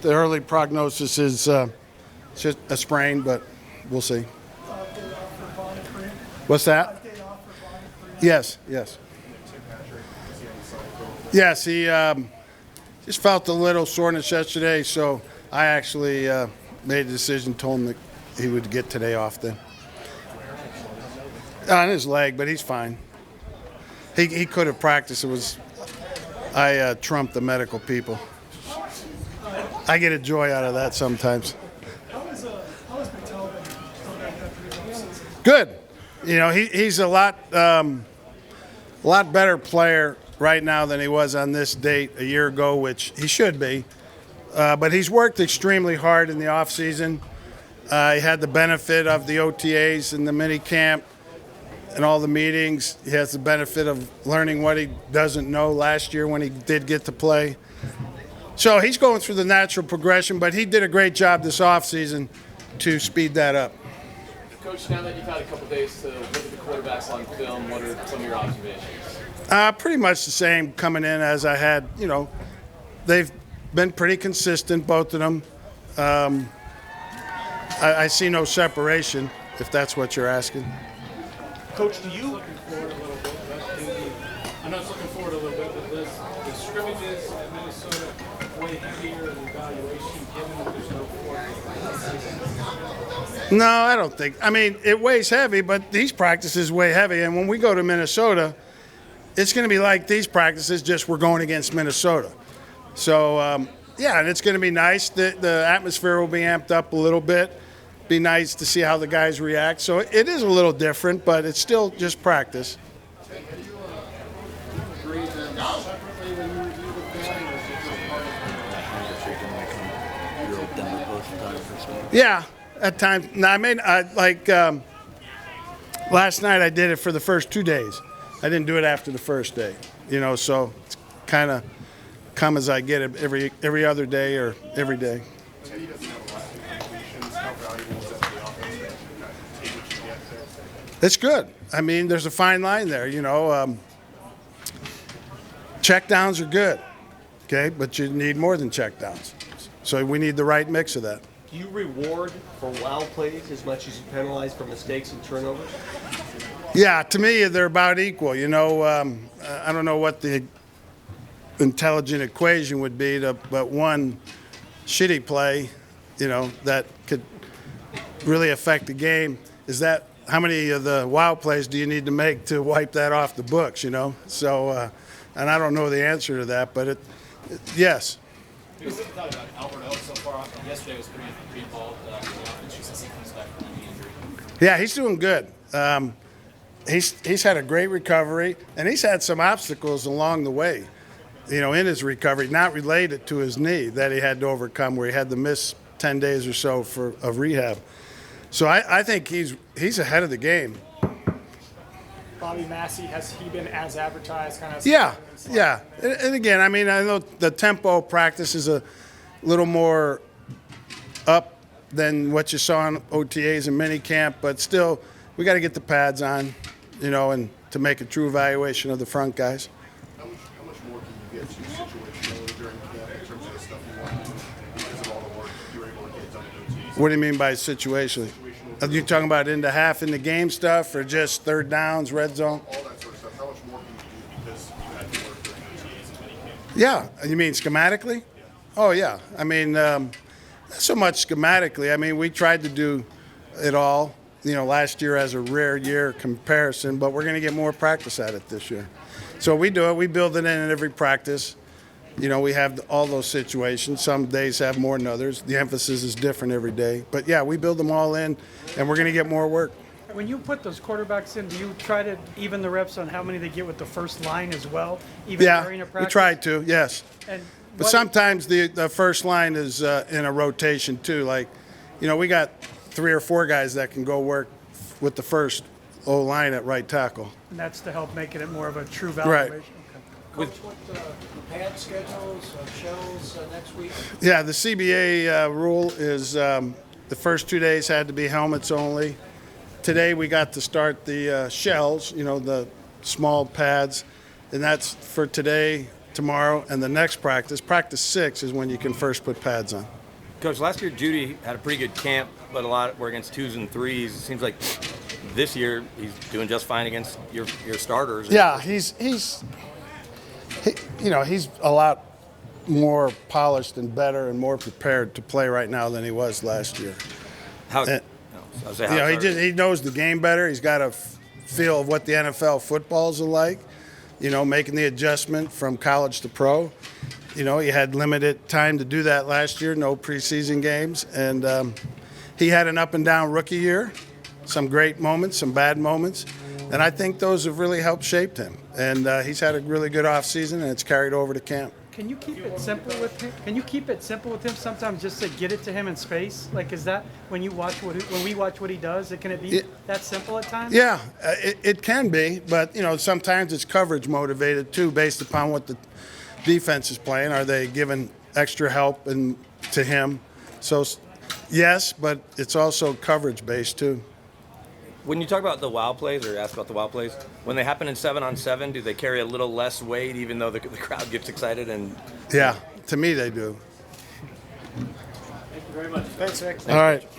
the early prognosis is just a sprain, but we'll see. What's that? Yes. Yes, he just felt a little soreness yesterday, so I actually made a decision, told him that he would get today off then. On his leg, but he's fine. He could have practiced. I trumped the medical people. I get a joy out of that sometimes. Good. You know, he's a lot better player right now than he was on this date a year ago, which he should be. But he's worked extremely hard in the offseason. He had the benefit of the OTAs and the mini camp and all the meetings. He has the benefit of learning what he doesn't know last year when he did get to play. So he's going through the natural progression, but he did a great job this offseason to speed that up. Coach, now that you've had a couple days to look at the quarterbacks on film, what are some of your observations? Pretty much the same coming in as I had. You know, they've been pretty consistent, both of them. I see no separation, if that's what you're asking. Coach, do you? I know it's looking forward a little bit, but does the scrimmages at Minnesota weigh heavier in evaluation given that there's no fourth? No, I don't think. I mean, it weighs heavy, but these practices weigh heavy. And when we go to Minnesota, it's going to be like these practices, just we're going against Minnesota. So, yeah, and it's going to be nice. The atmosphere will be amped up a little bit. Be nice to see how the guys react. So it is a little different, but it's still just practice. Yeah, at times. Now, last night I did it for the first 2 days. I didn't do it after the first day, you know, so it's kind of come as I get it every other day or every day. It's good. I mean, there's a fine line there, you know. Checkdowns are good, okay, but you need more than checkdowns. So we need the right mix of that. Do you reward for wow plays as much as you penalize for mistakes and turnovers? Yeah, to me, they're about equal. You know, I don't know what the intelligent equation would be, but one shitty play, you know, that could really affect the game is that how many of the wow plays do you need to make to wipe that off the books, you know? So, and I don't know the answer to that, but yes. We were talking about Albert O so far. Yesterday was pretty involved in the offense since he comes back from the injury. Yeah, he's doing good. He's had a great recovery, and he's had some obstacles along the way, you know, in his recovery, not related to his knee that he had to overcome, where he had to miss 10 days or so of rehab. So I think he's ahead of the game. Bobby Massey, has he been as advertised? Yeah. And again, I mean, I know the tempo practice is a little more up than what you saw in OTAs and minicamp, but still, we got to get the pads on, you know, and to make a true evaluation of the front guys. How much more can you get to situationally during camp in terms of the stuff you want to do because of all the work you were able to get done in OTAs? What do you mean by situationally? Are you talking about in the half in the game stuff or just third downs, red zone? All that sort of stuff. How much more can you do because you had to work during OTAs and minicamp? Yeah. You mean schematically? Yeah. Oh, yeah. I mean, not so much schematically. I mean, we tried to do it all, you know, last year as a rare year comparison, but we're going to get more practice at it this year. So we do it. We build it in every practice. You know, we have all those situations. Some days have more than others. The emphasis is different every day. But, yeah, we build them all in, and we're going to get more work. When you put those quarterbacks in, do you try to even the reps on how many they get with the first line as well, even during a practice? We try to, yes. But sometimes the first line is in a rotation, too. Like, you know, we got 3 or 4 guys that can go work with the first O-line at right tackle. And that's to help making it more of a true valuation? Right. Coach, what pad schedules, shells next week? Yeah, the CBA rule is the first 2 days had to be helmets only. Today we got to start the shells, you know, the small pads, and that's for today tomorrow, and the next practice 6, is when you can first put pads on. Coach, last year Judy had a pretty good camp, but a lot were against 2s and 3s. It seems like this year he's doing just fine against your starters. Yeah, he's a lot more polished and better and more prepared to play right now than he was last year. How? And- I was saying, he knows the game better. He's got a feel of what the NFL footballs are like. Making the adjustment from college to pro. He had limited time to do that last year, no preseason games. And he had an up and down rookie year, some great moments, some bad moments. And I think those have really helped shape him. And he's had a really good offseason, and it's carried over to camp. Can you keep it simple with him? Can you keep it simple with him sometimes, just to get it to him in space? Like, is that when we watch what he does? Can it be that simple at times? Yeah, it can be. But, sometimes it's coverage motivated, too, based upon what the defense is playing. Are they giving extra help to him? So, yes, but it's also coverage based too. when you talk about the wow plays, or ask about the wow plays, when they happen in 7-on-7, do they carry a little less weight, even though the crowd gets excited? And Yeah, to me they do. Thank you very much. Thanks, Vic. All right.